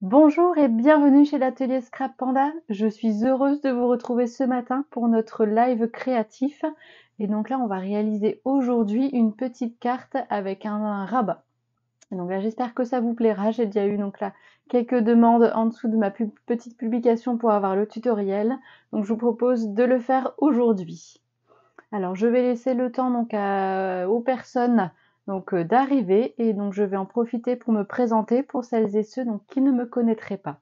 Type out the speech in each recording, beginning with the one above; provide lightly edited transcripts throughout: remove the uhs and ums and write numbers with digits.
Bonjour et bienvenue chez l'atelier Scrap Panda. Je suis heureuse de vous retrouver ce matin pour notre live créatif. Et donc là, on va réaliser aujourd'hui une petite carte avec un rabat. Et donc là, j'espère que ça vous plaira. J'ai déjà eu donc là quelques demandes en dessous de ma petite publication pour avoir le tutoriel. Donc je vous propose de le faire aujourd'hui. Alors je vais laisser le temps donc aux personnes d'arriver et donc je vais en profiter pour me présenter pour celles et ceux donc qui ne me connaîtraient pas.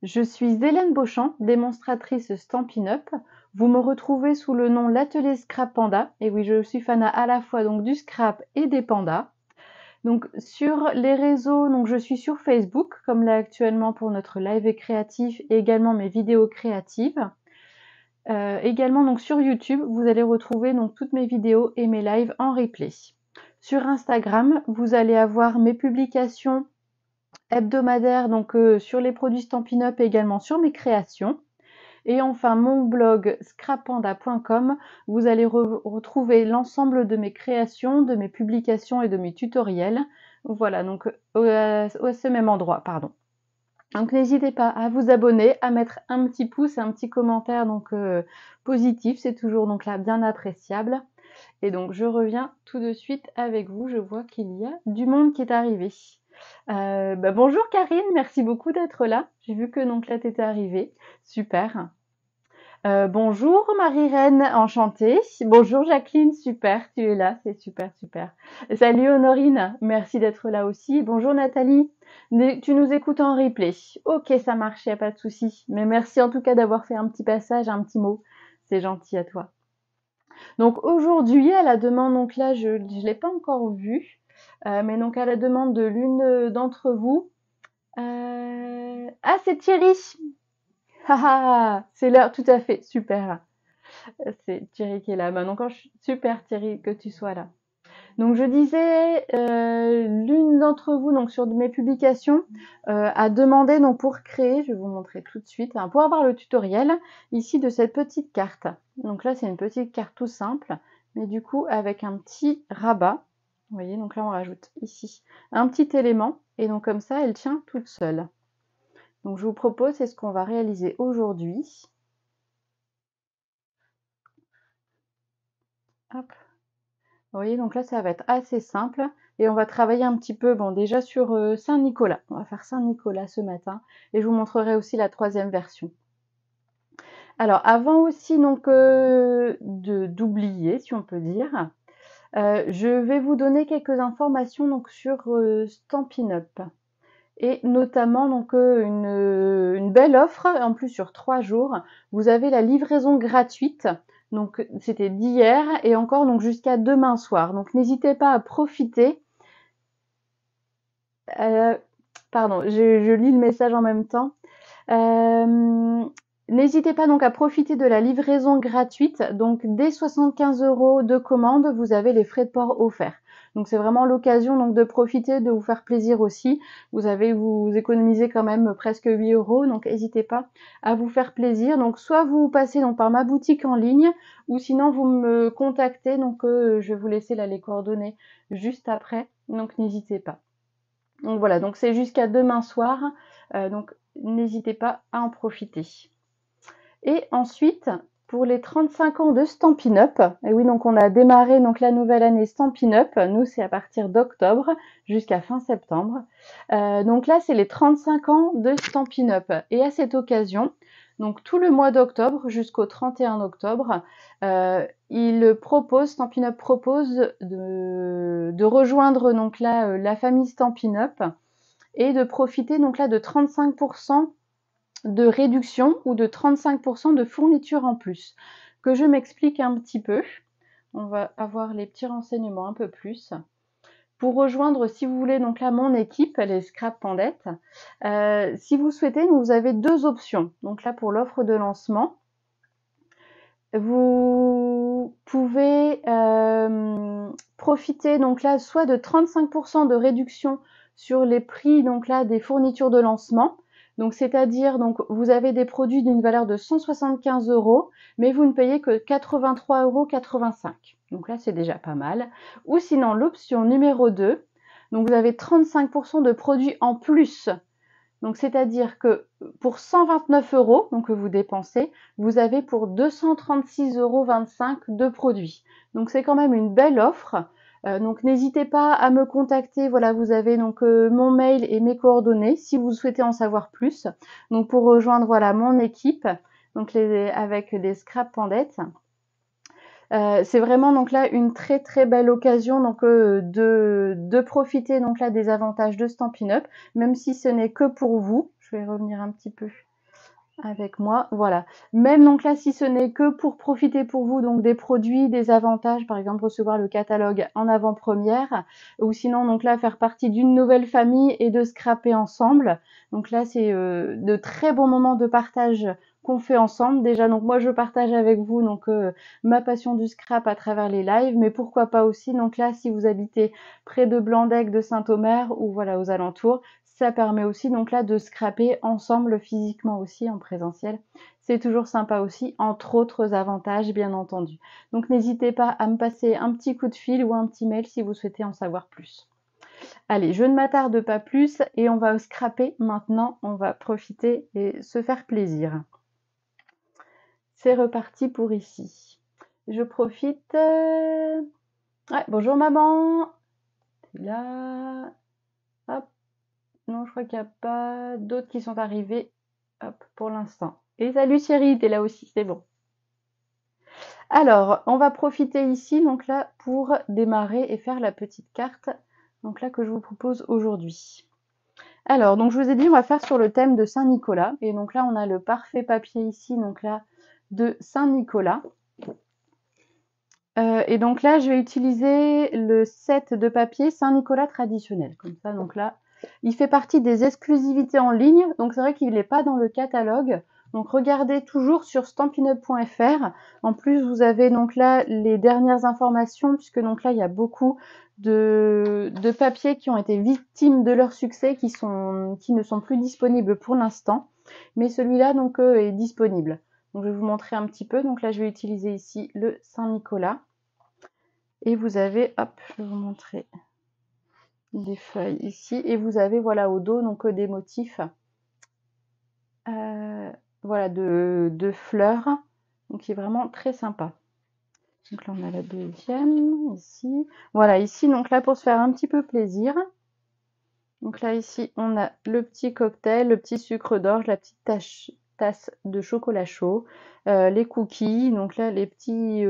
Je suis Hélène Beauchamp, démonstratrice Stampin' Up. Vous me retrouvez sous le nom l'atelier Scrap Panda. Et oui, je suis fan à la fois donc du scrap et des pandas. Donc sur les réseaux, donc je suis sur Facebook, comme là actuellement pour notre live créatif et également mes vidéos créatives. Également donc sur YouTube, vous allez retrouver donc toutes mes vidéos et mes lives en replay. Sur Instagram, vous allez avoir mes publications hebdomadaires donc sur les produits Stampin' Up et également sur mes créations. Et enfin mon blog scrappanda.com, vous allez retrouver l'ensemble de mes créations, de mes publications et de mes tutoriels. Voilà, donc au ce même endroit, pardon. Donc n'hésitez pas à vous abonner, à mettre un petit pouce, un petit commentaire donc positif, c'est toujours donc là bien appréciable. Et donc je reviens tout de suite avec vous, je vois qu'il y a du monde qui est arrivé. Bonjour Karine, merci beaucoup d'être là. J'ai vu que donc là t'étais arrivée, super. Bonjour Marie-Reine, enchantée. Bonjour Jacqueline, super, tu es là, c'est super, super. Salut Honorine, merci d'être là aussi. Bonjour Nathalie, tu nous écoutes en replay. Ok, ça marche, y a pas de souci. Mais merci en tout cas d'avoir fait un petit passage, un petit mot. C'est gentil à toi. Donc aujourd'hui, à la demande, donc là je l'ai pas encore vu, mais donc à la demande de l'une d'entre vous. Ah, c'est Thierry. Ah, c'est l'heure, tout à fait, super. C'est Thierry qui est là. Donc, super Thierry que tu sois là. Donc je disais, l'une d'entre vous, donc sur mes publications, a demandé donc pour créer, je vais vous montrer tout de suite, hein, pour avoir le tutoriel ici de cette petite carte. Donc là c'est une petite carte tout simple, mais du coup avec un petit rabat. Vous voyez, donc là on rajoute ici un petit élément, et donc comme ça elle tient toute seule. Donc je vous propose, c'est ce qu'on va réaliser aujourd'hui. Hop. Vous voyez, donc là, ça va être assez simple. Et on va travailler un petit peu, bon, déjà sur Saint-Nicolas. On va faire Saint-Nicolas ce matin. Et je vous montrerai aussi la troisième version. Alors, avant aussi donc d'oublier, si on peut dire, je vais vous donner quelques informations donc sur Stampin' Up. Et notamment donc une belle offre, en plus sur 3 jours. Vous avez la livraison gratuite. Donc c'était d'hier et encore donc jusqu'à demain soir. Donc n'hésitez pas à profiter. Pardon, je lis le message en même temps. N'hésitez pas donc à profiter de la livraison gratuite. Donc dès 75 € de commande, vous avez les frais de port offerts. Donc c'est vraiment l'occasion donc de profiter, de vous faire plaisir aussi. Vous économisez quand même presque 8 €, donc n'hésitez pas à vous faire plaisir. Donc soit vous passez donc par ma boutique en ligne, ou sinon vous me contactez. Donc je vais vous laisser là les coordonnées juste après. Donc n'hésitez pas. Donc voilà, donc c'est jusqu'à demain soir. Donc n'hésitez pas à en profiter. Et ensuite, pour les 35 ans de Stampin' Up, et oui, donc on a démarré donc la nouvelle année Stampin' Up, nous c'est à partir d'octobre jusqu'à fin septembre. Donc là, c'est les 35 ans de Stampin' Up. Et à cette occasion, donc tout le mois d'octobre jusqu'au 31 octobre, Stampin' Up propose de rejoindre donc là la famille Stampin' Up et de profiter donc là de 35% de réduction ou de 35% de fourniture en plus. Que je m'explique un petit peu. On va avoir les petits renseignements un peu plus. Pour rejoindre, si vous voulez, donc là, mon équipe, les Scrap Pandettes, si vous souhaitez, vous avez deux options. Donc là, pour l'offre de lancement, vous pouvez profiter donc là soit de 35% de réduction sur les prix donc là des fournitures de lancement. Donc c'est-à-dire donc vous avez des produits d'une valeur de 175 €, mais vous ne payez que 83,85 €. Donc là c'est déjà pas mal. Ou sinon l'option numéro 2, Donc vous avez 35% de produits en plus. Donc c'est-à-dire que pour 129 €, donc que vous dépensez, vous avez pour 236,25 € de produits. Donc c'est quand même une belle offre. Donc n'hésitez pas à me contacter. Voilà, vous avez donc mon mail et mes coordonnées si vous souhaitez en savoir plus. Donc pour rejoindre voilà mon équipe, donc avec des scrap pandettes. C'est vraiment donc là une très très belle occasion donc de profiter donc là des avantages de Stampin' Up, même si ce n'est que pour vous. Je vais revenir un petit peu avec moi, voilà. Même donc là, si ce n'est que pour profiter pour vous donc des produits, des avantages, par exemple recevoir le catalogue en avant-première, ou sinon donc là faire partie d'une nouvelle famille et de scraper ensemble. Donc là, c'est de très bons moments de partage qu'on fait ensemble. Déjà, donc moi je partage avec vous donc ma passion du scrap à travers les lives, mais pourquoi pas aussi donc là si vous habitez près de Blandec, de Saint-Omer ou voilà aux alentours, ça permet aussi donc là de scraper ensemble physiquement aussi en présentiel. C'est toujours sympa aussi, entre autres avantages bien entendu. Donc n'hésitez pas à me passer un petit coup de fil ou un petit mail si vous souhaitez en savoir plus. Allez, je ne m'attarde pas plus et on va scraper maintenant, on va profiter et se faire plaisir. C'est reparti pour ici. Je profite. Ouais, bonjour maman. T'es là. Hop. Non, je crois qu'il n'y a pas d'autres qui sont arrivés. Hop, pour l'instant. Et salut chérie, t'es là aussi, c'est bon. Alors, on va profiter ici, donc là, pour démarrer et faire la petite carte, donc là, que je vous propose aujourd'hui. Alors, donc je vous ai dit, on va faire sur le thème de Saint-Nicolas. Et donc là, on a le parfait papier ici, donc là, de Saint-Nicolas. Et donc là, je vais utiliser le set de papier Saint-Nicolas traditionnel. Comme ça, donc là, il fait partie des exclusivités en ligne. Donc c'est vrai qu'il n'est pas dans le catalogue. Donc regardez toujours sur stampinup.fr. En plus, vous avez donc là les dernières informations, puisque donc là, il y a beaucoup de papiers qui ont été victimes de leur succès, qui ne sont plus disponibles pour l'instant. Mais celui-là, donc, est disponible. Donc je vais vous montrer un petit peu. Donc là, je vais utiliser ici le Saint-Nicolas. Et vous avez, hop, je vais vous montrer des feuilles ici. Et vous avez, voilà, au dos, donc des motifs, voilà, de fleurs. Donc, qui est vraiment très sympa. Donc là, on a la deuxième, ici. Voilà, ici, donc là, pour se faire un petit peu plaisir. Donc là, ici, on a le petit cocktail, le petit sucre d'orge, la petite tasse de chocolat chaud, les cookies, donc là, les petits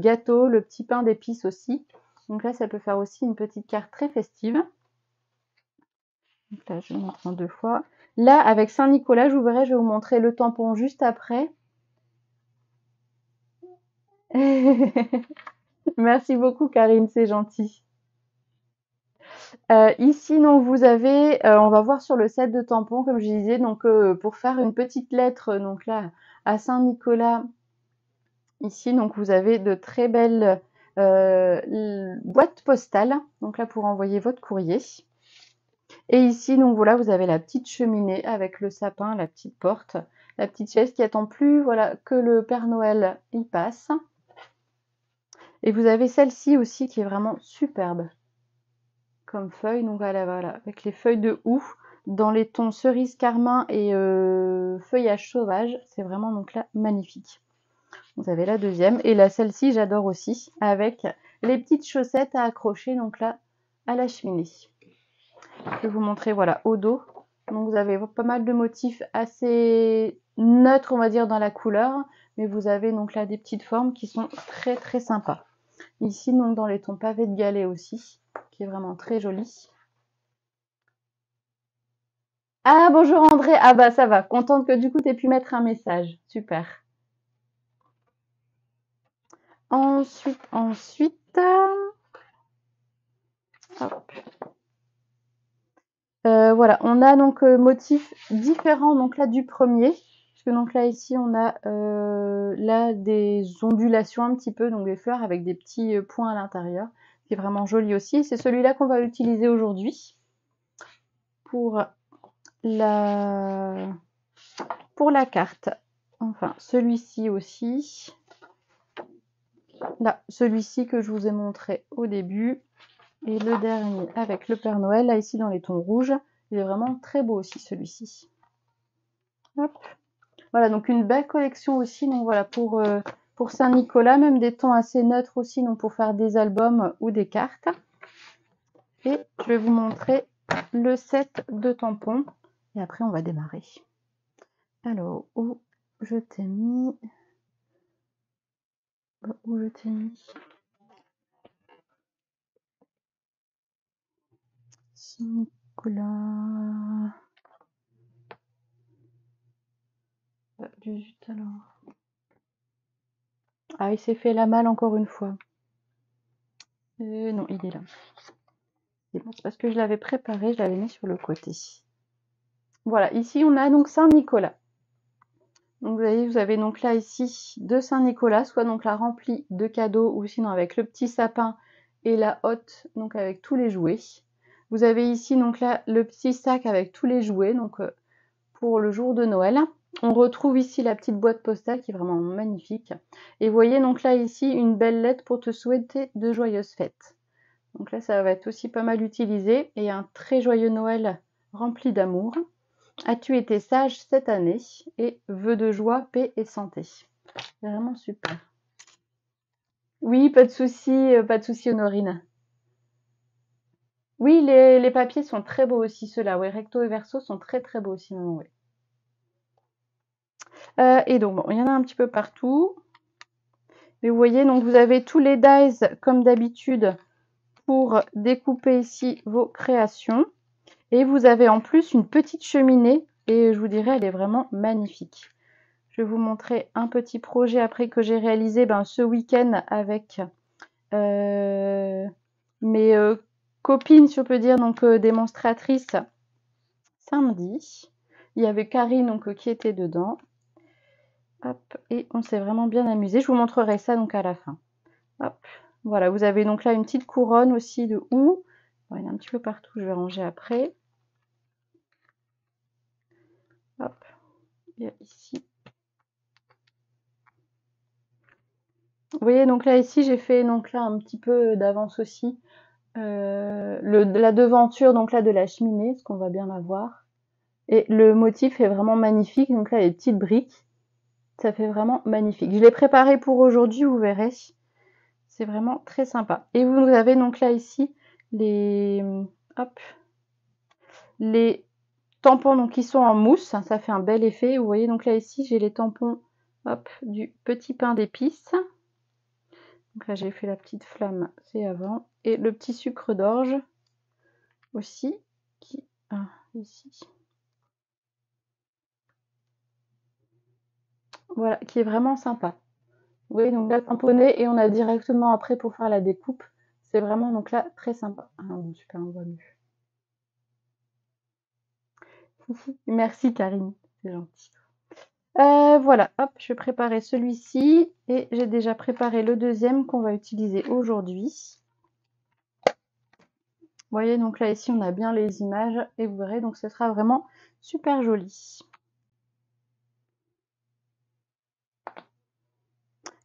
gâteaux, le petit pain d'épices aussi. Donc là, ça peut faire aussi une petite carte très festive. Donc là, je montre en 2 fois. Là, avec Saint-Nicolas, je vais vous montrer le tampon juste après. Merci beaucoup, Karine, c'est gentil. Ici, donc, vous avez, on va voir sur le set de tampons, comme je disais, donc pour faire une petite lettre, donc là, à Saint-Nicolas, ici, donc vous avez de très belles boîtes postales, donc là, pour envoyer votre courrier. Et ici, donc voilà, vous avez la petite cheminée avec le sapin, la petite porte, la petite chaise qui attend plus, voilà, que le Père Noël y passe. Et vous avez celle-ci aussi qui est vraiment superbe comme feuille. Donc voilà, avec les feuilles de houx dans les tons cerise carmin et feuillage sauvage. C'est vraiment donc là magnifique. Vous avez la deuxième. Et là, celle-ci, j'adore aussi, avec les petites chaussettes à accrocher donc là à la cheminée. Je vais vous montrer, voilà, au dos. Donc vous avez pas mal de motifs assez neutres, on va dire, dans la couleur. Mais vous avez donc là des petites formes qui sont très très sympas. Ici, donc dans les tons pavés de galets aussi, qui est vraiment très joli. Ah, bonjour André. Ah bah ça va. Contente que du coup tu aies pu mettre un message. Super. Ensuite, hop. Voilà, on a donc motifs différents donc là du premier. Puisque donc là ici on a là des ondulations un petit peu, donc des fleurs avec des petits points à l'intérieur. Qui est vraiment joli aussi. C'est celui-là qu'on va utiliser aujourd'hui pour la carte. Enfin, celui-ci aussi. Là, celui-ci que je vous ai montré au début. Et le dernier avec le Père Noël, là ici dans les tons rouges. Il est vraiment très beau aussi celui-ci. Voilà, donc une belle collection aussi. Donc voilà, pour Saint-Nicolas, même des tons assez neutres aussi, donc pour faire des albums ou des cartes. Et je vais vous montrer le set de tampons. Et après, on va démarrer. Alors, où je t'ai mis... Où je t'ai mis... Saint-Nicolas... Du zut alors. Ah, il s'est fait la malle encore une fois. Non, il est là. C'est bon, c'est parce que je l'avais préparé, je l'avais mis sur le côté. Voilà, ici on a donc Saint-Nicolas. Donc vous avez donc là ici deux Saint-Nicolas, soit donc la remplie de cadeaux ou sinon avec le petit sapin et la hotte, donc avec tous les jouets. Vous avez ici donc là le petit sac avec tous les jouets, donc pour le jour de Noël. On retrouve ici la petite boîte postale qui est vraiment magnifique. Et vous voyez donc là ici une belle lettre pour te souhaiter de joyeuses fêtes. Donc là ça va être aussi pas mal utilisé. Et un très joyeux Noël rempli d'amour. As-tu été sage cette année? Et vœux de joie, paix et santé. C'est vraiment super. Oui, pas de souci Honorine. Oui, les papiers sont très beaux aussi, ceux-là. Oui, recto et verso sont très très beaux aussi. Oui. Et donc, bon, il y en a un petit peu partout. Mais vous voyez, donc vous avez tous les dies comme d'habitude pour découper ici vos créations. Et vous avez en plus une petite cheminée. Et je vous dirais, elle est vraiment magnifique. Je vais vous montrer un petit projet après que j'ai réalisé ce week-end avec mes copines, si on peut dire, donc démonstratrices samedi. Il y avait Karine donc, qui était dedans. Hop, et on s'est vraiment bien amusé. Je vous montrerai ça donc à la fin. Hop, voilà, vous avez donc là une petite couronne aussi de houx. Bon, il y en a un petit peu partout, je vais ranger après. Hop, il y a ici. Vous voyez, donc là, ici, j'ai fait donc là un petit peu d'avance aussi. La devanture donc là de la cheminée, ce qu'on va bien la voir. Et le motif est vraiment magnifique. Donc là, les petites briques, ça fait vraiment magnifique. Je l'ai préparé pour aujourd'hui, vous verrez. C'est vraiment très sympa. Et vous avez donc là ici les, hop, les tampons donc qui sont en mousse. Ça fait un bel effet. Vous voyez donc là ici, j'ai les tampons hop, du petit pain d'épices. Donc là, j'ai fait la petite flamme, c'est avant. Et le petit sucre d'orge aussi, qui ici. Voilà, qui est vraiment sympa. Vous voyez, donc là, tamponné, et on a directement après pour faire la découpe. C'est vraiment donc là très sympa. Ah bon, super, on voit mieux. Merci Karine, c'est gentil. Voilà, hop, je vais préparer celui-ci et j'ai déjà préparé le deuxième qu'on va utiliser aujourd'hui. Vous voyez, donc là ici on a bien les images et vous verrez, donc ce sera vraiment super joli.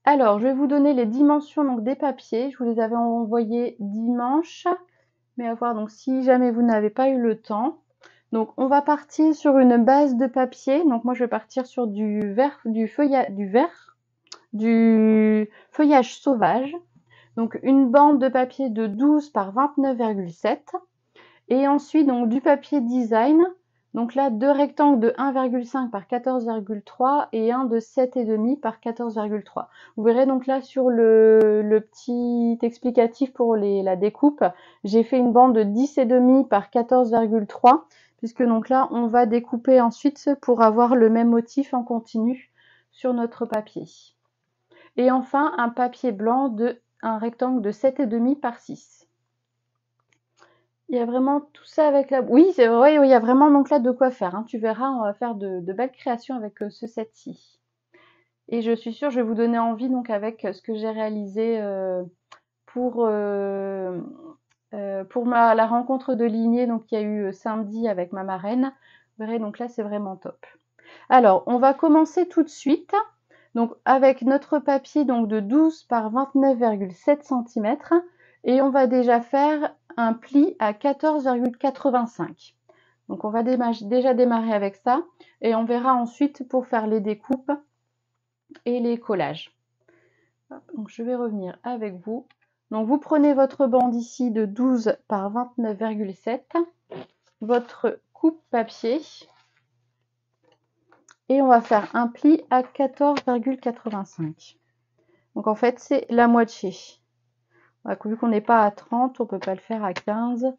Alors, je vais vous donner les dimensions donc, des papiers. Je vous les avais envoyés dimanche, mais à voir donc si jamais vous n'avez pas eu le temps. Donc, on va partir sur une base de papier. Donc, moi, je vais partir sur du feuillage sauvage. Donc, une bande de papier de 12 par 29,7. Et ensuite, donc, du papier design. Donc là, deux rectangles de 1,5 par 14,3 et un de 7,5 par 14,3. Vous verrez donc là sur le petit explicatif pour la découpe, j'ai fait une bande de 10,5 par 14,3 puisque donc là, on va découper ensuite pour avoir le même motif en continu sur notre papier. Et enfin, un papier blanc de un rectangle de 7,5 par 6. Il y a vraiment tout ça avec la... Oui, c'est vrai, il y a vraiment donc là de quoi faire. Hein. Tu verras, on va faire de belles créations avec ce set-ci. Et je suis sûre, je vais vous donner envie donc avec ce que j'ai réalisé pour la rencontre de lignée donc il y a eu samedi avec ma marraine. Vous verrez, donc là c'est vraiment top. Alors, on va commencer tout de suite. Donc avec notre papier donc de 12 par 29,7 cm. Et on va déjà faire un pli à 14,85. Donc on va déjà démarrer avec ça et on verra ensuite pour faire les découpes et les collages. Donc je vais revenir avec vous. Donc vous prenez votre bande ici de 12 par 29,7, votre coupe papier et on va faire un pli à 14,85. Donc en fait c'est la moitié. Vu qu'on n'est pas à 30, on peut pas le faire à 15.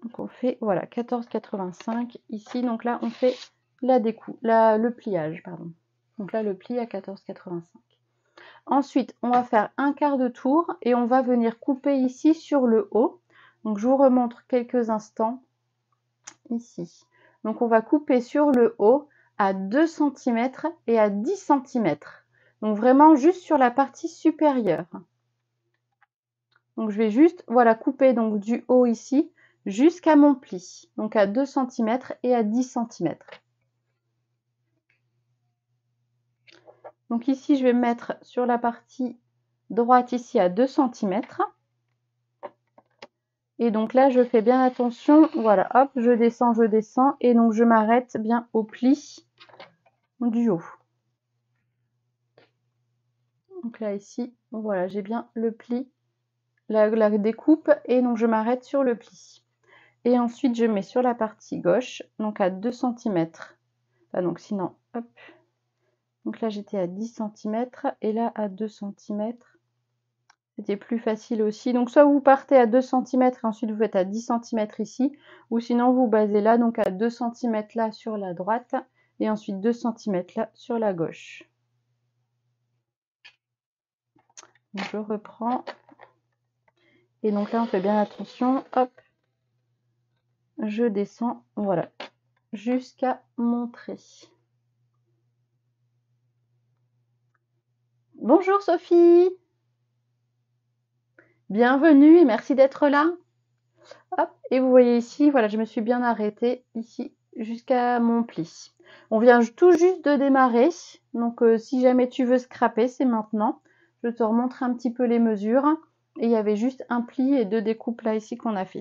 Donc on fait voilà 14,85 ici. Donc là on fait la découpe, le pliage pardon. Donc là le pli à 14,85. Ensuite on va faire un quart de tour et on va venir couper ici sur le haut. Donc je vous remontre quelques instants ici. Donc on va couper sur le haut à 2 cm et à 10 cm. Donc vraiment juste sur la partie supérieure. Donc je vais juste voilà couper donc du haut ici jusqu'à mon pli, donc à 2 cm et à 10 cm. Donc ici je vais me mettre sur la partie droite ici à 2 cm. Et donc là je fais bien attention, voilà, hop, je descends et donc je m'arrête bien au pli du haut. Donc là ici, voilà, j'ai bien le pli, la découpe et donc je m'arrête sur le pli. Et ensuite je mets sur la partie gauche, donc à 2 cm. Donc sinon, hop. Donc là j'étais à 10 cm et là à 2 cm. C'était plus facile aussi. Donc soit vous partez à 2 cm et ensuite vous faites à 10 cm ici, ou sinon vous basez là, donc à 2 cm là sur la droite et ensuite 2 cm là sur la gauche. Donc je reprends. Et donc là on fait bien attention, hop, je descends, voilà, jusqu'à mon trait. Bonjour Sophie, bienvenue et merci d'être là. Hop, et vous voyez ici, voilà, je me suis bien arrêtée ici jusqu'à mon pli. On vient tout juste de démarrer, donc si jamais tu veux scraper, c'est maintenant. Je te remontre un petit peu les mesures. Et il y avait juste un pli et 2 découpes là ici qu'on a fait.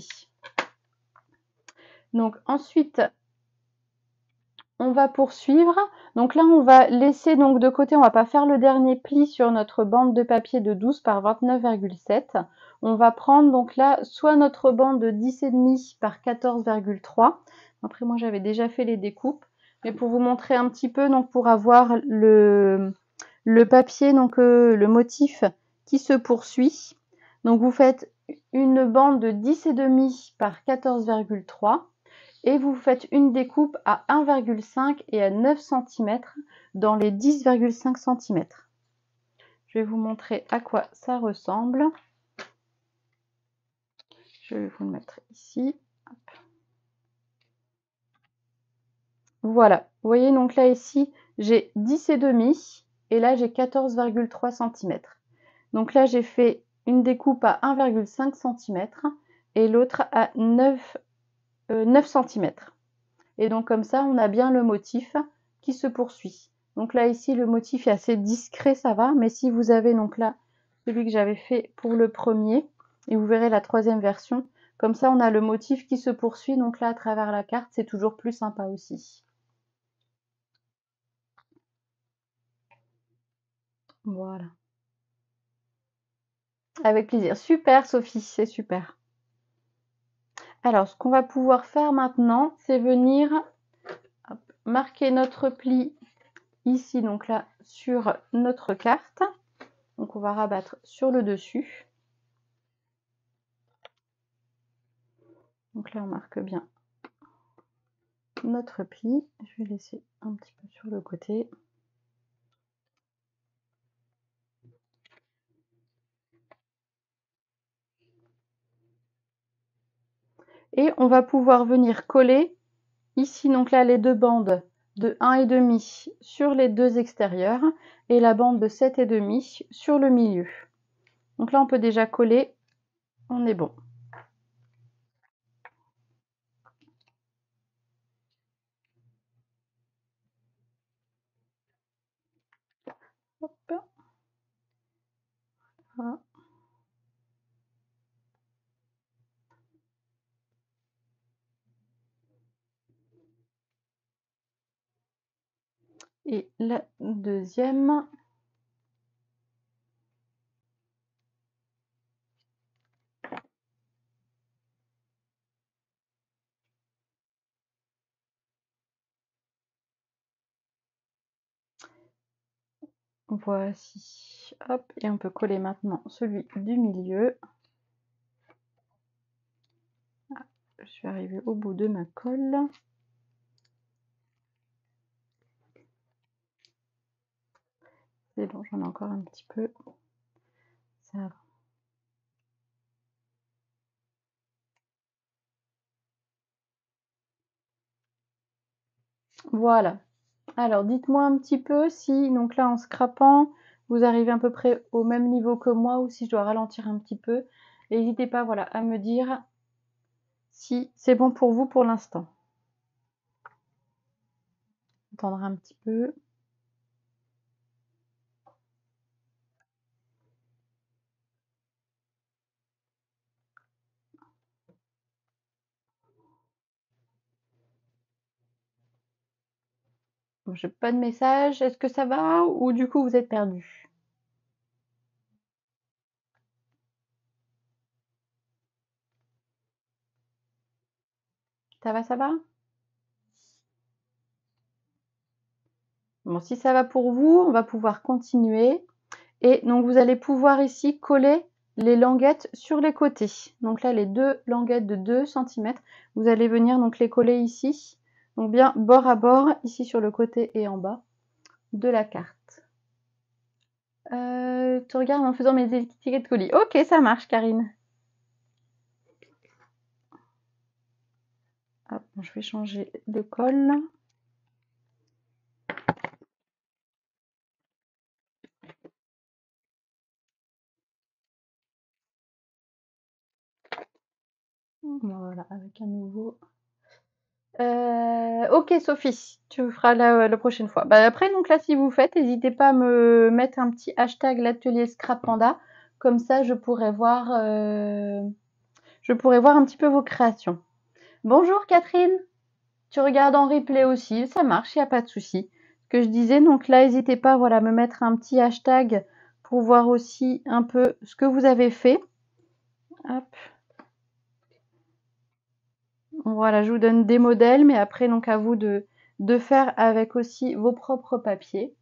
Donc ensuite, on va poursuivre. Donc là, on va laisser donc de côté, on va pas faire le dernier pli sur notre bande de papier de 12 par 29,7. On va prendre donc là, soit notre bande de 10,5 par 14,3. Après, moi, j'avais déjà fait les découpes. Mais pour vous montrer un petit peu, donc pour avoir le papier, donc le motif qui se poursuit. Donc vous faites une bande de 10,5 par 14,3. Et vous faites une découpe à 1,5 et à 9 cm dans les 10,5 cm. Je vais vous montrer à quoi ça ressemble. Je vais vous le mettre ici. Hop. Voilà, vous voyez donc là ici, j'ai 10,5 et là j'ai 14,3 cm. Donc là j'ai fait une découpe à 1,5 cm et l'autre à 9 cm. Et donc comme ça, on a bien le motif qui se poursuit. Donc là, ici, le motif est assez discret, ça va. Mais si vous avez donc là, celui que j'avais fait pour le premier, et vous verrez la troisième version, comme ça, on a le motif qui se poursuit. Donc là, à travers la carte, c'est toujours plus sympa aussi. Voilà. Avec plaisir. Super, Sophie, c'est super. Alors, ce qu'on va pouvoir faire maintenant, c'est venir marquer notre pli ici, donc là, sur notre carte. Donc on va rabattre sur le dessus. Donc là on marque bien notre pli. Je vais laisser un petit peu sur le côté. Et on va pouvoir venir coller ici donc là les deux bandes de 1,5 sur les deux extérieurs et la bande de 7,5 sur le milieu. Donc là on peut déjà coller, on est bon. Hop. Voilà. Et la deuxième. Voici. Hop, et on peut coller maintenant celui du milieu. Ah, je suis arrivée au bout de ma colle. C'est bon, j'en ai encore un petit peu. Ça va. Voilà. Alors, dites-moi un petit peu si, donc là, en scrapant, vous arrivez à peu près au même niveau que moi ou si je dois ralentir un petit peu. N'hésitez pas, voilà, à me dire si c'est bon pour vous pour l'instant. Attendre un petit peu. Bon, j'ai pas de message. Est-ce que ça va ou du coup vous êtes perdu? Ça va, ça va? Bon, si ça va pour vous, on va pouvoir continuer. Et donc vous allez pouvoir ici coller les languettes sur les côtés. Donc là, les deux languettes de 2 cm, vous allez venir donc les coller ici. Donc bien bord à bord, ici sur le côté et en bas de la carte. Tu regardes en faisant mes étiquettes de colis. Ok, ça marche, Karine. Hop, je vais changer de colle. Voilà, avec un nouveau. Ok, Sophie, tu feras la prochaine fois. Bah, après, donc là, si vous faites, n'hésitez pas à me mettre un petit hashtag l'atelier Scrap Panda. Comme ça, je pourrais voir un petit peu vos créations. Bonjour Catherine, tu regardes en replay aussi, ça marche, il n'y a pas de souci. Ce que je disais, donc là, n'hésitez pas voilà, à me mettre un petit hashtag pour voir aussi un peu ce que vous avez fait. Hop. Voilà, je vous donne des modèles, mais après, donc à vous de faire avec aussi vos propres papiers.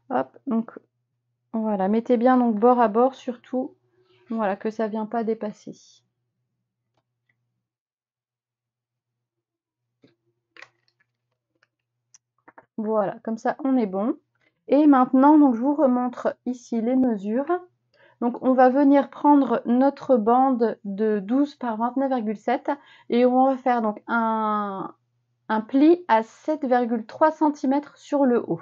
Hop, donc voilà, mettez bien donc bord à bord surtout, voilà, que ça ne vient pas dépasser. Voilà, comme ça on est bon. Et maintenant, donc je vous remontre ici les mesures. Donc on va venir prendre notre bande de 12 par 29,7 et on va faire donc un pli à 7,3 cm sur le haut.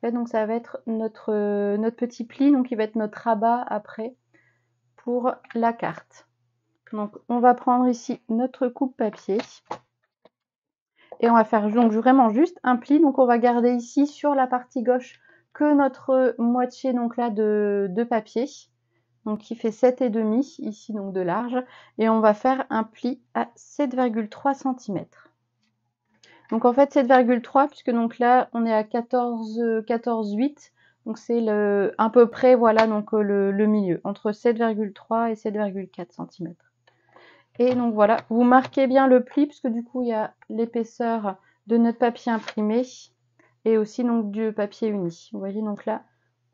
Donc ça va être notre petit pli, donc il va être notre rabat après pour la carte. Donc on va prendre ici notre coupe papier et on va faire donc vraiment juste un pli. Donc on va garder ici sur la partie gauche que notre moitié donc là de papier, donc qui fait 7,5 ici donc de large, et on va faire un pli à 7,3 cm. Donc en fait 7,3 puisque donc là on est à 14,8. Donc c'est à peu près voilà donc le milieu entre 7,3 et 7,4 cm. Et donc voilà, vous marquez bien le pli puisque du coup il y a l'épaisseur de notre papier imprimé et aussi donc du papier uni. Vous voyez donc là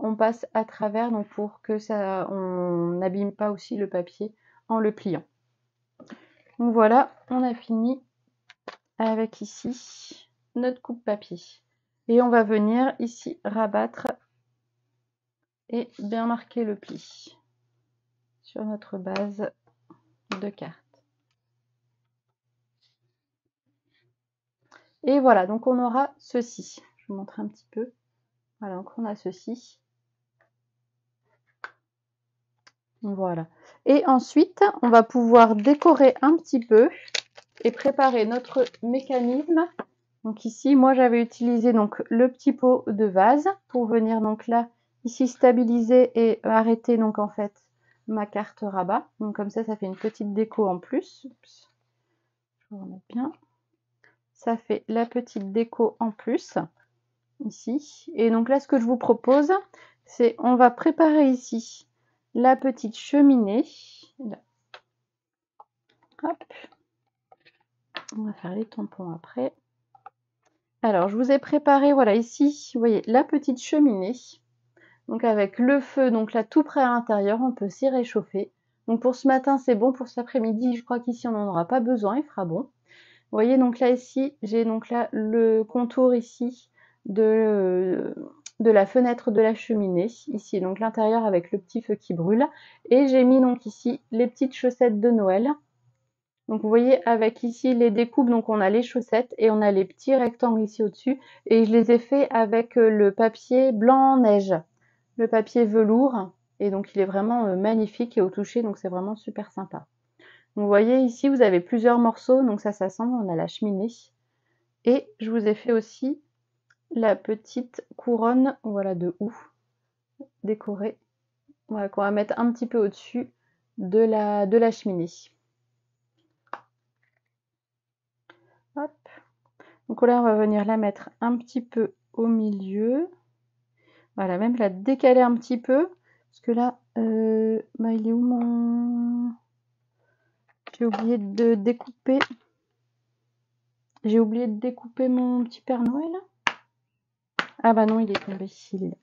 on passe à travers donc pour que ça on n'abîme pas aussi le papier en le pliant. Donc voilà, on a fini avec ici notre coupe papier. Et on va venir ici rabattre et bien marquer le pli sur notre base de carte. Et voilà, donc on aura ceci. Je vous montre un petit peu. Voilà, donc on a ceci. Voilà. Et ensuite, on va pouvoir décorer un petit peu et préparer notre mécanisme. Donc ici, moi j'avais utilisé donc le petit pot de vase pour venir donc là, ici stabiliser et arrêter donc en fait ma carte rabat. Donc comme ça fait une petite déco en plus. Oups, je vais remettre bien. Ça fait la petite déco en plus, ici. Et donc là, ce que je vous propose, c'est on va préparer ici la petite cheminée. Là. Hop. On va faire les tampons après. Alors, je vous ai préparé, voilà, ici, vous voyez, la petite cheminée. Donc avec le feu, donc là, tout près à l'intérieur, on peut s'y réchauffer. Donc pour ce matin, c'est bon. Pour cet après-midi, je crois qu'ici, on n'en aura pas besoin, il fera bon. Vous voyez, donc là, ici, j'ai donc là le contour ici de la fenêtre de la cheminée. Ici, donc l'intérieur avec le petit feu qui brûle. Et j'ai mis donc ici les petites chaussettes de Noël. Donc vous voyez avec ici les découpes, donc on a les chaussettes et on a les petits rectangles ici au-dessus. Et je les ai fait avec le papier blanc neige, le papier velours. Et donc il est vraiment magnifique et au toucher, donc c'est vraiment super sympa. Donc vous voyez ici, vous avez plusieurs morceaux, donc ça s'assemble, on a la cheminée. Et je vous ai fait aussi la petite couronne, voilà, de houx décorée. Voilà, qu'on va mettre un petit peu au-dessus de la cheminée. Hop. Donc là, on va venir la mettre un petit peu au milieu. Voilà, même la décaler un petit peu. Parce que là, il est où mon... J'ai oublié de découper. J'ai oublié de découper mon petit Père Noël. Ah bah non, il est tombé ici. Il est là.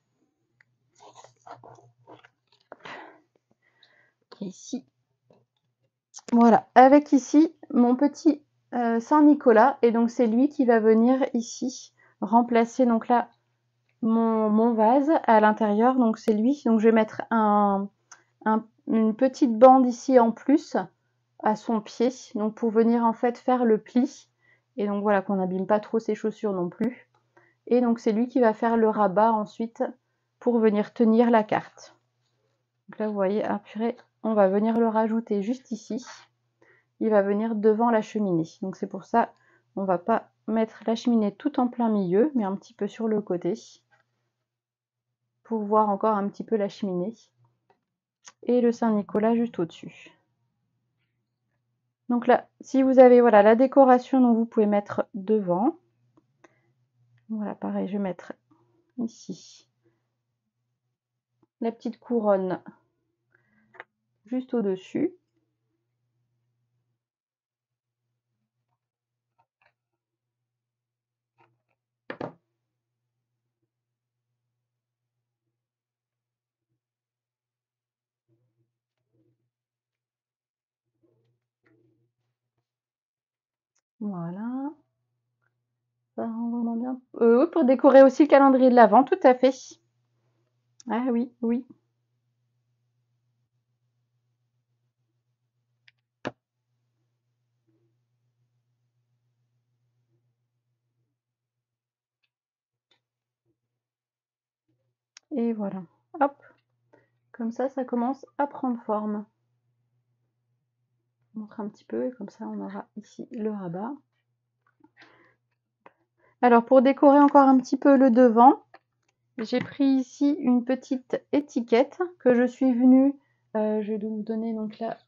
Ici. Voilà, avec ici mon petit Saint-Nicolas. Et donc c'est lui qui va venir ici remplacer donc là mon vase à l'intérieur. Donc c'est lui. Donc je vais mettre une petite bande ici en plus à son pied. Donc pour venir en fait faire le pli. Et donc voilà, qu'on n'abîme pas trop ses chaussures non plus. Et donc c'est lui qui va faire le rabat ensuite pour venir tenir la carte. Donc là vous voyez, ah purée, on va venir le rajouter juste ici. Il va venir devant la cheminée. Donc c'est pour ça on va pas mettre la cheminée tout en plein milieu, mais un petit peu sur le côté. Pour voir encore un petit peu la cheminée. Et le Saint-Nicolas juste au-dessus. Donc là, si vous avez voilà, la décoration, donc vous pouvez mettre devant. Voilà, pareil, je vais mettre ici la petite couronne juste au-dessus. Voilà. Ça rend vraiment bien. Oui, pour décorer aussi le calendrier de l'Avent, tout à fait. Ah oui, oui. Et voilà. Hop. Comme ça commence à prendre forme. Je montre un petit peu et comme ça on aura ici le rabat. Alors pour décorer encore un petit peu le devant, j'ai pris ici une petite étiquette que je suis venue, je vais vous donner donc là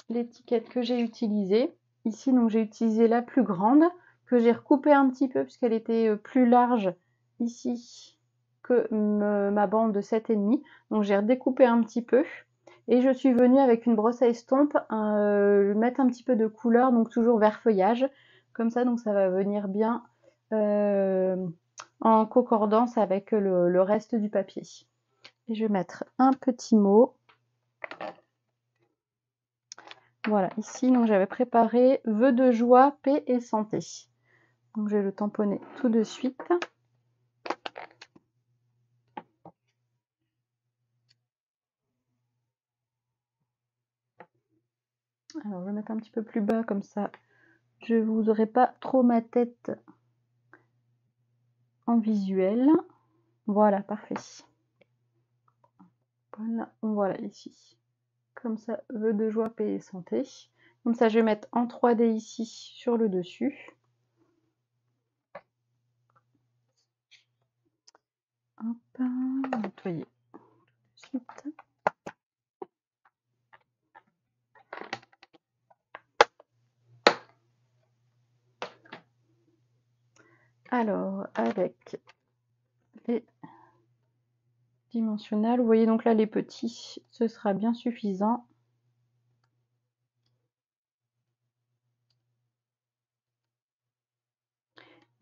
l'étiquette que j'ai utilisée. Ici donc j'ai utilisé la plus grande que j'ai recoupée un petit peu puisqu'elle était plus large ici que ma bande de 7,5. Donc j'ai redécoupé un petit peu et je suis venue avec une brosse à estompe mettre un petit peu de couleur, donc toujours vert feuillage. Comme ça, donc ça va venir bien en concordance avec le reste du papier. Et je vais mettre un petit mot. Voilà, ici, donc j'avais préparé vœux de joie, paix et santé. Donc je vais le tamponner tout de suite. Alors je vais mettre un petit peu plus bas comme ça. Je vous aurai pas trop ma tête en visuel. Voilà, parfait. Voilà ici. Comme ça, vœux de joie, paix et santé. Comme ça, je vais mettre en 3D ici sur le dessus. Hop, nettoyer tout de suite. avec les dimensionnels. Vous voyez donc là les petits, ce sera bien suffisant.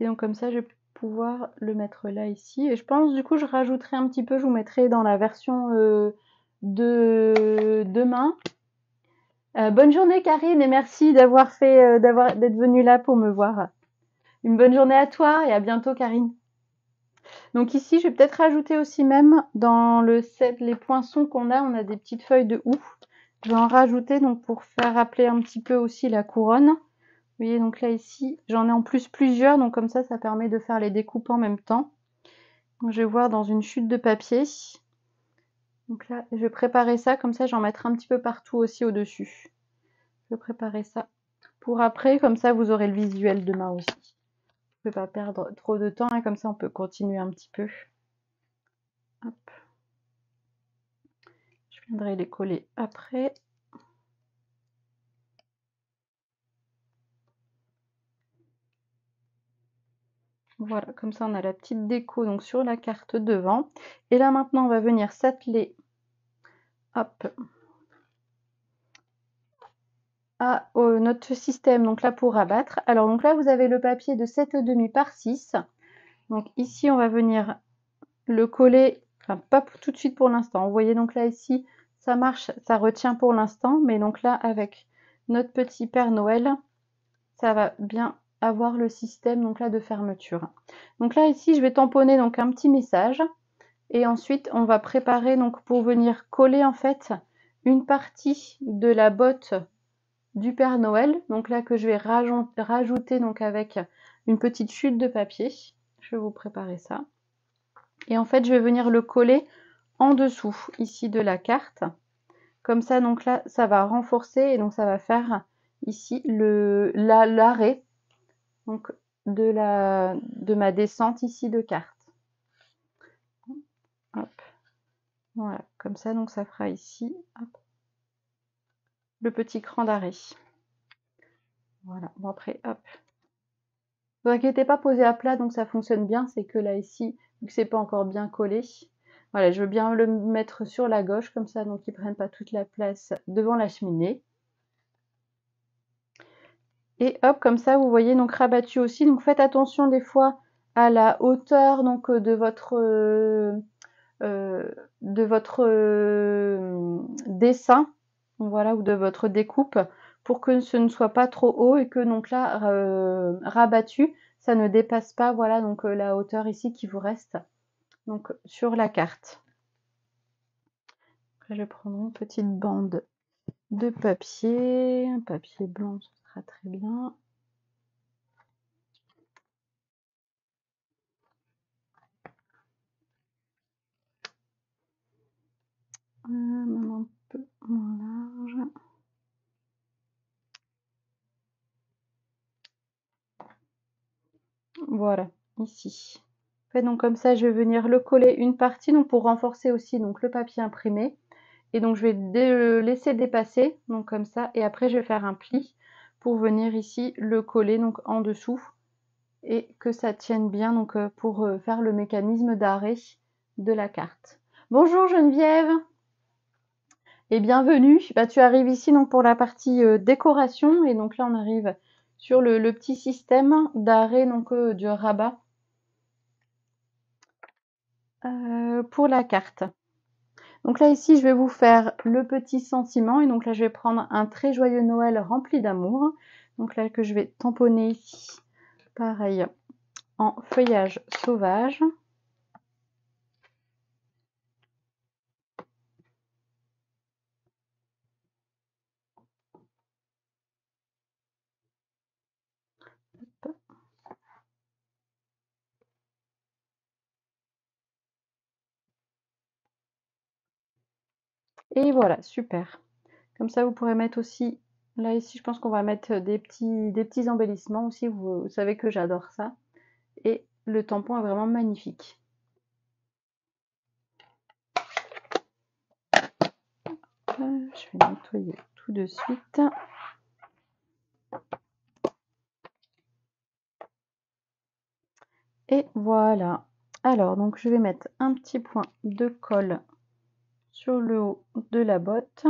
Et donc comme ça, je vais pouvoir le mettre là, ici. Et je pense, du coup, je rajouterai un petit peu, je vous mettrai dans la version de demain. Bonne journée, Karine, et merci d'être venue là pour me voir. Une bonne journée à toi et à bientôt, Karine. Donc ici, je vais peut-être rajouter aussi même dans le set, les poinçons qu'on a, on a des petites feuilles de houx. Je vais en rajouter donc pour faire rappeler un petit peu aussi la couronne. Vous voyez, donc là, ici, j'en ai en plus plusieurs, donc comme ça permet de faire les découpes en même temps. Donc, je vais voir dans une chute de papier. Donc là, je vais préparer ça, comme ça, j'en mettrai un petit peu partout aussi au-dessus. Je vais préparer ça pour après, comme ça, vous aurez le visuel demain aussi. Je ne vais pas perdre trop de temps, et comme ça, on peut continuer un petit peu. Hop. Je viendrai les coller après. Voilà, comme ça on a la petite déco donc sur la carte devant. Et là maintenant on va venir s'atteler hop, à notre système donc là pour rabattre. Alors donc là vous avez le papier de 7,5 par 6. Donc ici on va venir le coller, enfin pas tout de suite pour l'instant. Vous voyez donc là ici ça marche, ça retient pour l'instant, mais donc là avec notre petit Père Noël, ça va bien avoir le système donc là de fermeture. Donc là ici je vais tamponner donc un petit message. Et ensuite, on va préparer donc pour venir coller en fait une partie de la botte du Père Noël. Donc là que je vais rajouter donc avec une petite chute de papier. Je vais vous préparer ça. Et en fait, je vais venir le coller en dessous ici de la carte. Comme ça, donc là, ça va renforcer et donc ça va faire ici l'arrêt donc de ma descente ici de carte. Hop. Voilà, comme ça, donc ça fera ici hop, le petit cran d'arrêt. Voilà, bon après, hop. Ne vous inquiétez pas, posé à plat, donc ça fonctionne bien. C'est que là, ici, vu que c'est pas encore bien collé, voilà, je veux bien le mettre sur la gauche, comme ça, donc ils prennent pas toute la place devant la cheminée. Et hop, comme ça, vous voyez, donc rabattu aussi. Donc faites attention des fois à la hauteur donc de votre dessin, voilà, ou de votre découpe, pour que ce ne soit pas trop haut et que donc là, rabattu, ça ne dépasse pas, voilà, donc la hauteur ici qui vous reste donc sur la carte. Après, je vais prendre une petite bande de papier, un papier blanc, ce sera très bien. Même un peu moins large. Voilà, ici. Donc comme ça, je vais venir le coller une partie donc pour renforcer aussi donc le papier imprimé. Et donc je vais le laisser dépasser, donc comme ça, et après je vais faire un pli pour venir ici le coller donc en dessous et que ça tienne bien donc pour faire le mécanisme d'arrêt de la carte. Bonjour Geneviève et bienvenue. Bah, tu arrives ici donc pour la partie décoration et donc là on arrive sur le petit système d'arrêt donc du rabat pour la carte. Donc là ici je vais vous faire le petit sentiment et donc là je vais prendre un très joyeux Noël rempli d'amour. Donc là que je vais tamponner ici, pareil, en feuillage sauvage. Hop. Et voilà, super. Comme ça vous pourrez mettre aussi, là ici je pense qu'on va mettre des petits embellissements aussi, vous savez que j'adore ça. Et le tampon est vraiment magnifique. Je vais nettoyer tout de suite. Et voilà. Alors, donc je vais mettre un petit point de colle sur le haut de la botte.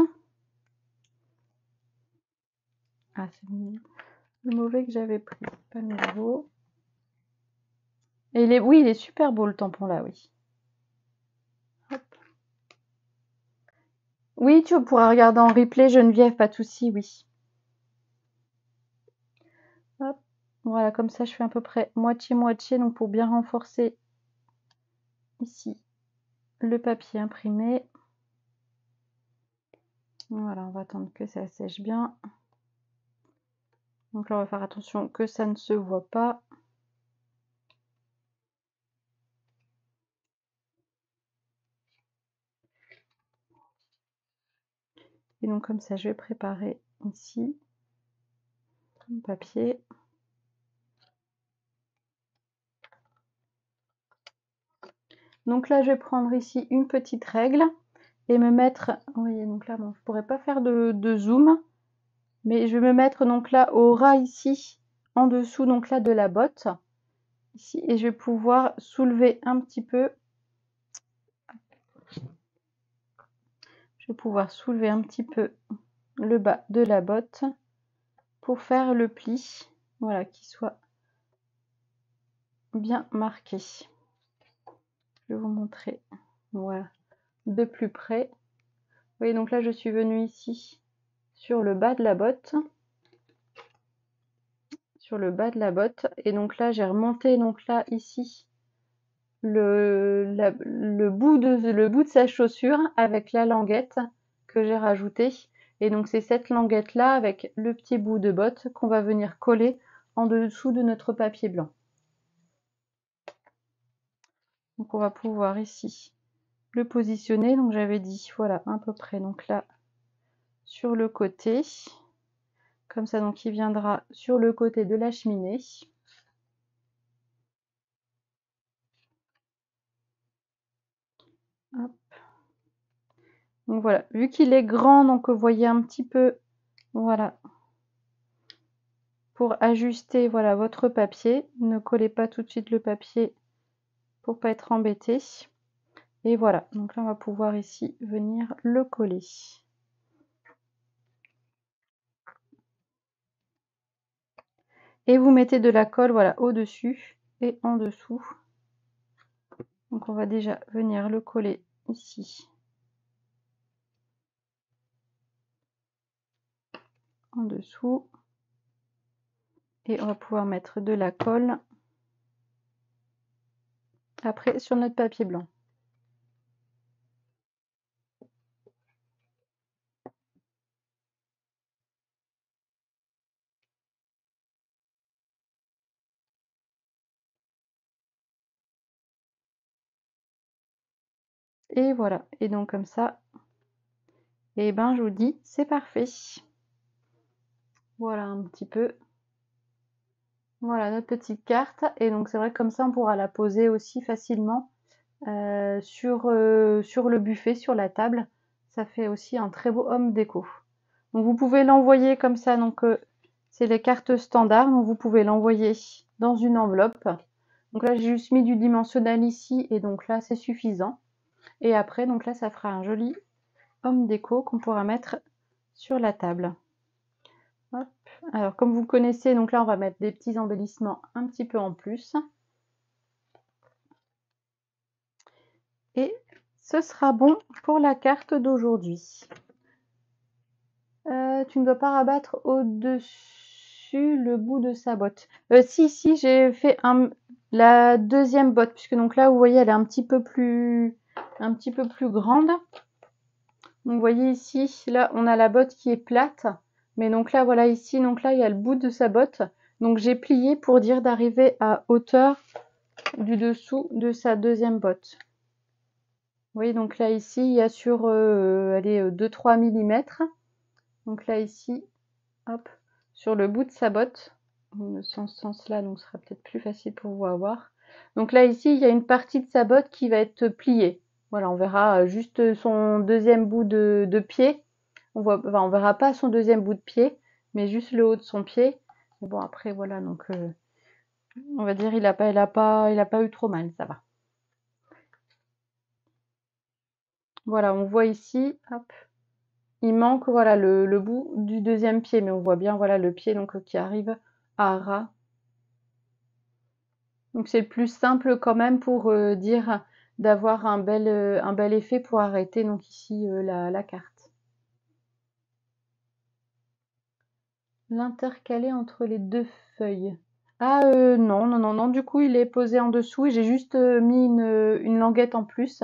Ah, c'est le mauvais que j'avais pris, pas le nouveau. Et oui, il est super beau le tampon là, oui. Hop. Oui, tu pourras regarder en replay, Geneviève, pas de souci, oui. Hop. Voilà, comme ça je fais à peu près moitié-moitié, donc pour bien renforcer ici le papier imprimé. Voilà, on va attendre que ça sèche bien. Donc là, on va faire attention que ça ne se voit pas. Et donc comme ça, je vais préparer ici le papier. Donc là, je vais prendre ici une petite règle et me mettre, vous voyez, donc là, bon, je pourrais pas faire de zoom, mais je vais me mettre donc là au ras ici, en dessous donc là de la botte, ici, et je vais pouvoir soulever un petit peu. Je vais pouvoir soulever un petit peu le bas de la botte pour faire le pli, voilà, qui soit bien marqué. Je vais vous montrer, voilà, de plus près. Vous voyez, donc là, je suis venue ici sur le bas de la botte, et donc là, j'ai remonté donc là ici le bout de sa chaussure avec la languette que j'ai rajoutée. Et donc c'est cette languette là avec le petit bout de botte qu'on va venir coller en dessous de notre papier blanc. Donc on va pouvoir ici le positionner. Donc j'avais dit voilà à peu près donc là sur le côté, comme ça, donc il viendra sur le côté de la cheminée. Hop. Donc voilà, vu qu'il est grand, donc vous voyez un petit peu, voilà, pour ajuster voilà votre papier. Ne collez pas tout de suite le papier pour pas être embêté. Et voilà, donc là on va pouvoir ici venir le coller. Et vous mettez de la colle voilà au-dessus et en dessous. Donc on va déjà venir le coller ici. En dessous. Et on va pouvoir mettre de la colle après sur notre papier blanc. Et voilà, et donc comme ça, et ben je vous dis, c'est parfait. Voilà un petit peu. Voilà notre petite carte. Et donc c'est vrai que comme ça, on pourra la poser aussi facilement sur le buffet, sur la table. Ça fait aussi un très beau homme déco. Donc vous pouvez l'envoyer comme ça. Donc c'est les cartes standards. Donc vous pouvez l'envoyer dans une enveloppe. Donc là, j'ai juste mis du dimensionnel ici. Et donc là, c'est suffisant. Et après, donc là, ça fera un joli homme déco qu'on pourra mettre sur la table. Hop. Alors comme vous connaissez, donc là on va mettre des petits embellissements un petit peu en plus. Et ce sera bon pour la carte d'aujourd'hui. Tu ne dois pas rabattre au-dessus le bout de sa botte. Si, j'ai fait la deuxième botte, puisque donc là vous voyez elle est un petit peu plus grande. Donc vous voyez ici, là on a la botte qui est plate, mais donc là voilà ici, donc là il y a le bout de sa botte. Donc j'ai plié pour dire d'arriver à hauteur du dessous de sa deuxième botte. Vous voyez donc là ici il y a sur allez, 2-3 mm. Donc là ici, hop, sur le bout de sa botte, dans ce sens-là, donc ce sera peut-être plus facile pour vous à voir. Donc là ici il y a une partie de sa botte qui va être pliée. Voilà, on verra juste son deuxième bout de pied. On verra pas son deuxième bout de pied, mais juste le haut de son pied. Mais bon après voilà, donc On va dire il a pas eu trop mal, ça va. Voilà, on voit ici, hop, il manque voilà le bout du deuxième pied, mais on voit bien voilà le pied donc qui arrive à ras. Donc c'est le plus simple quand même pour dire d'avoir un bel effet pour arrêter donc ici la carte. L'intercaler entre les deux feuilles. Ah non, non, non, non, du coup il est posé en dessous et j'ai juste mis une languette en plus.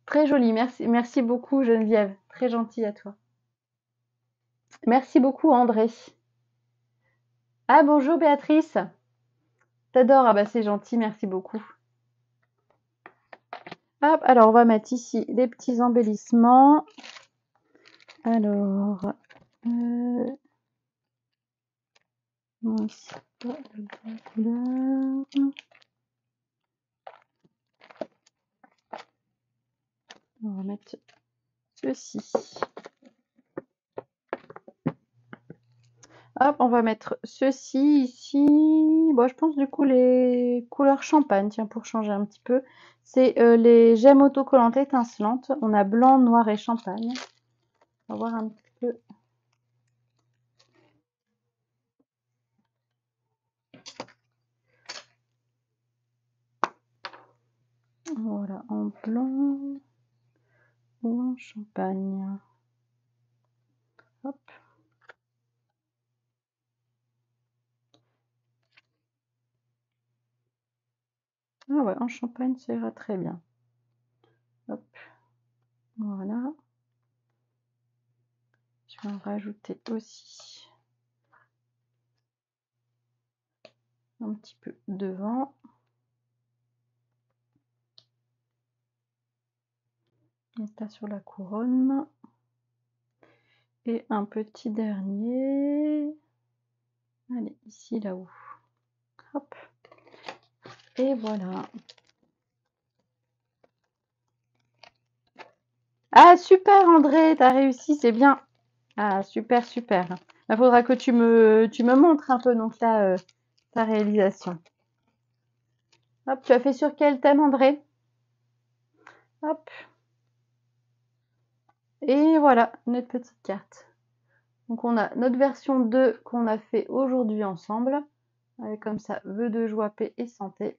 Très joli, merci, merci beaucoup Geneviève, très gentil à toi. Merci beaucoup André. Ah bonjour Béatrice, t'adores, ah bah c'est gentil, merci beaucoup. Hop, alors on va mettre ici les petits embellissements. Alors, ici, la couleur. On va mettre ceci. Hop, on va mettre ceci ici. Bon, je pense du coup les couleurs champagne, tiens, pour changer un petit peu. C'est les gemmes autocollantes étincelantes. On a blanc, noir et champagne. On va voir un petit peu. Voilà, en blanc ou en champagne. Hop. Ah ouais, en champagne, ça ira très bien. Hop. Voilà. Je vais en rajouter aussi un petit peu devant. Donc là sur la couronne. Et un petit dernier. Allez, ici, là-haut. Hop. Et voilà. Ah, super, André, t'as réussi, c'est bien. Ah, super, super. Il faudra que tu me montres un peu, donc là, ta réalisation. Hop, tu as fait sur quel thème, André? Hop. Et voilà, notre petite carte. Donc, on a notre version 2 qu'on a fait aujourd'hui ensemble. Avec comme ça, vœux de joie, paix et santé.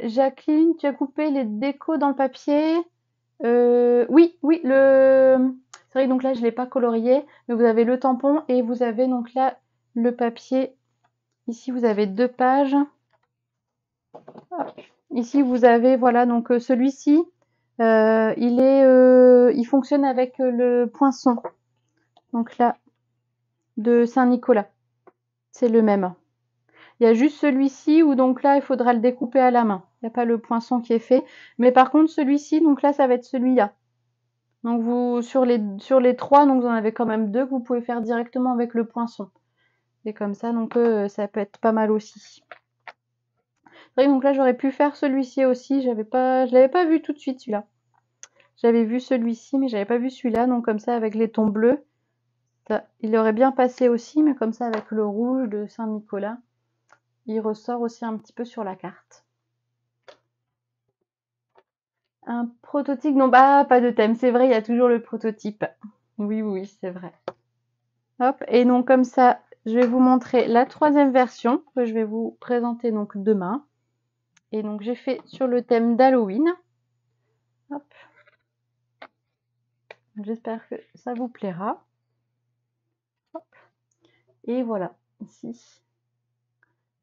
Jacqueline, tu as coupé les décos dans le papier? Oui, oui, c'est vrai que donc là je l'ai pas colorié, mais vous avez le tampon et vous avez donc là le papier. Ici vous avez 2 pages. Hop. Ici vous avez voilà donc celui-ci, il fonctionne avec le poinçon. Donc là de Saint-Nicolas, c'est le même. Il y a juste celui-ci où donc là il faudra le découper à la main. Il n'y a pas le poinçon qui est fait, mais par contre celui-ci donc là ça va être celui-là. Donc vous sur les 3, donc vous en avez quand même 2 que vous pouvez faire directement avec le poinçon. Et comme ça, donc ça peut être pas mal aussi. C'est vrai que donc là j'aurais pu faire celui-ci aussi. Je l'avais pas vu tout de suite celui-là. J'avais vu celui-ci, mais j'avais pas vu celui-là. Donc comme ça avec les tons bleus, il aurait bien passé aussi, mais comme ça avec le rouge de Saint-Nicolas, il ressort aussi un petit peu sur la carte. Un prototype, non bah pas de thème, c'est vrai, il y a toujours le prototype. Oui, oui, c'est vrai. Hop, et donc comme ça, je vais vous montrer la 3e version que je vais vous présenter donc demain. Et donc j'ai fait sur le thème d'Halloween. Hop. J'espère que ça vous plaira. Hop. Et voilà, ici.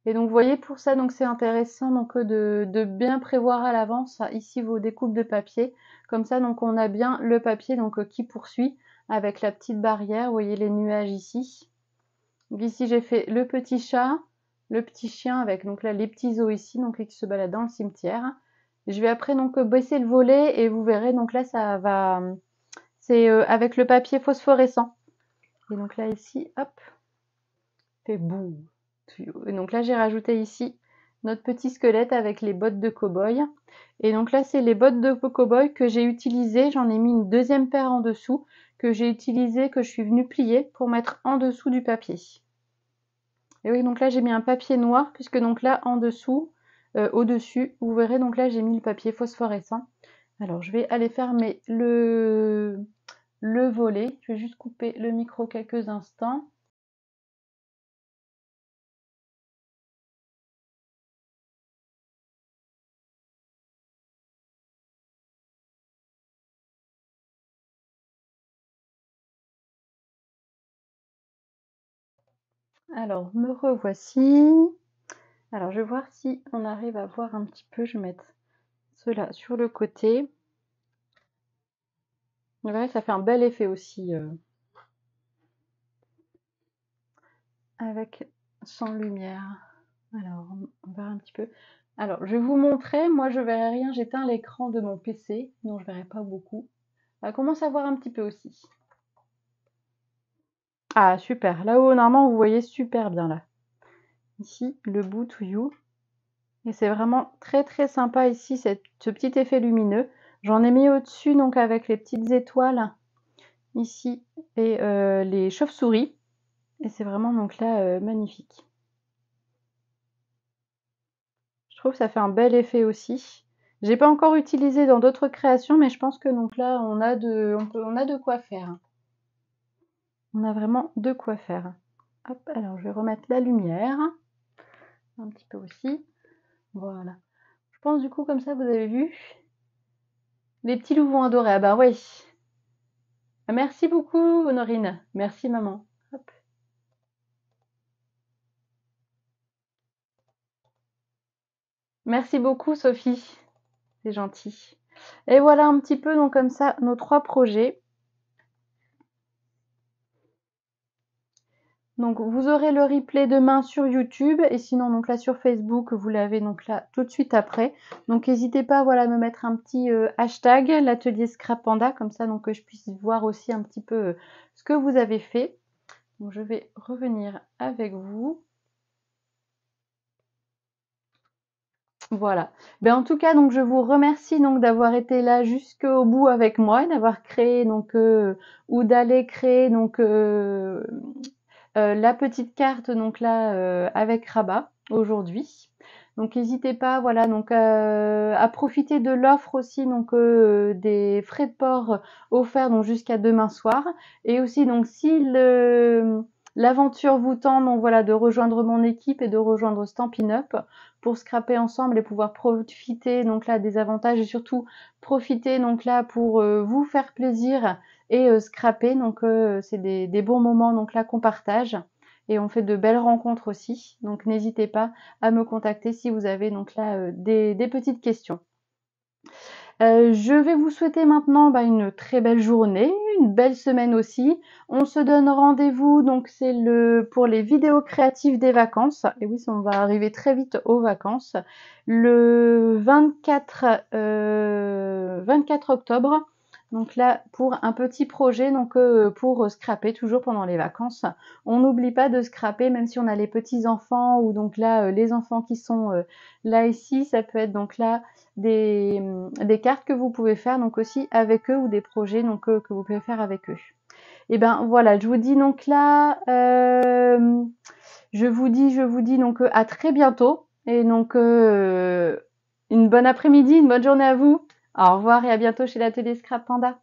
Et donc vous voyez pour ça, donc c'est intéressant donc de bien prévoir à l'avance ici vos découpes de papier. Comme ça, donc on a bien le papier donc qui poursuit avec la petite barrière. Vous voyez les nuages ici. Donc ici j'ai fait le petit chat, le petit chien avec donc là les petits os ici donc qui se baladent dans le cimetière. Je vais après donc baisser le volet et vous verrez donc là ça va, c'est avec le papier phosphorescent. Et donc là ici, hop, fait boum. Et donc là j'ai rajouté ici notre petit squelette avec les bottes de cow-boy. Et donc là c'est les bottes de cow-boy que j'ai utilisées. J'en ai mis une 2e paire en dessous que j'ai utilisé, que je suis venue plier pour mettre en dessous du papier. Et oui, donc là j'ai mis un papier noir, puisque donc là en dessous, au-dessus, vous verrez, donc là j'ai mis le papier phosphorescent. Alors je vais aller fermer le volet. Je vais juste couper le micro quelques instants. Alors, me revoici. Alors, je vais voir si on arrive à voir un petit peu. Je vais mettre cela sur le côté. Vous verrez, ça fait un bel effet aussi avec sans lumière. Alors, on verra un petit peu. Alors, je vais vous montrer. Moi, je verrai rien. J'éteins l'écran de mon PC. Non, je verrai pas beaucoup. On commence à voir un petit peu aussi. Ah, super. Là-haut, normalement, vous voyez super bien là. Ici, le bout to you. Et c'est vraiment très très sympa ici, ce petit effet lumineux. J'en ai mis au-dessus, donc avec les petites étoiles ici et les chauves-souris. Et c'est vraiment donc là magnifique. Je trouve que ça fait un bel effet aussi. J'ai pas encore utilisé dans d'autres créations, mais je pense que donc là on a de quoi faire. On a vraiment de quoi faire. Hop, alors je vais remettre la lumière un petit peu aussi. Voilà. Je pense du coup comme ça vous avez vu. Les petits loups vont adorer. Ah bah oui. Merci beaucoup Honorine. Merci maman. Hop. Merci beaucoup Sophie. C'est gentil. Et voilà un petit peu donc comme ça nos 3 projets. Donc vous aurez le replay demain sur YouTube et sinon donc là sur Facebook vous l'avez donc là tout de suite après. Donc n'hésitez pas voilà à me mettre un petit hashtag l'atelier Scrap Panda comme ça donc que je puisse voir aussi un petit peu ce que vous avez fait. Donc je vais revenir avec vous. Voilà. Ben, en tout cas, donc je vous remercie donc d'avoir été là jusqu'au bout avec moi et d'avoir créé donc ou d'aller créer donc la petite carte donc là avec Rabat aujourd'hui. Donc n'hésitez pas voilà donc à profiter de l'offre aussi donc des frais de port offerts donc jusqu'à demain soir et aussi donc si l'aventure vous tend donc voilà de rejoindre mon équipe et de rejoindre Stampin' Up pour scraper ensemble et pouvoir profiter donc là des avantages et surtout profiter donc là pour vous faire plaisir et scraper. Donc c'est des bons moments donc là qu'on partage et on fait de belles rencontres aussi. Donc n'hésitez pas à me contacter si vous avez donc là des petites questions. Je vais vous souhaiter maintenant une très belle journée, une belle semaine aussi. On se donne rendez-vous, donc c'est pour les vidéos créatives des vacances. Et oui, on va arriver très vite aux vacances. Le 24 octobre. Donc là, pour un petit projet, donc pour scraper toujours pendant les vacances. On n'oublie pas de scraper, même si on a les petits enfants ou donc là les enfants qui sont là ici, ça peut être donc là des cartes que vous pouvez faire donc aussi avec eux ou des projets donc que vous pouvez faire avec eux. Et ben voilà, je vous dis donc là, je vous dis donc à très bientôt et donc une bonne après-midi, une bonne journée à vous. Au revoir et à bientôt chez l'atelier Scrap Panda.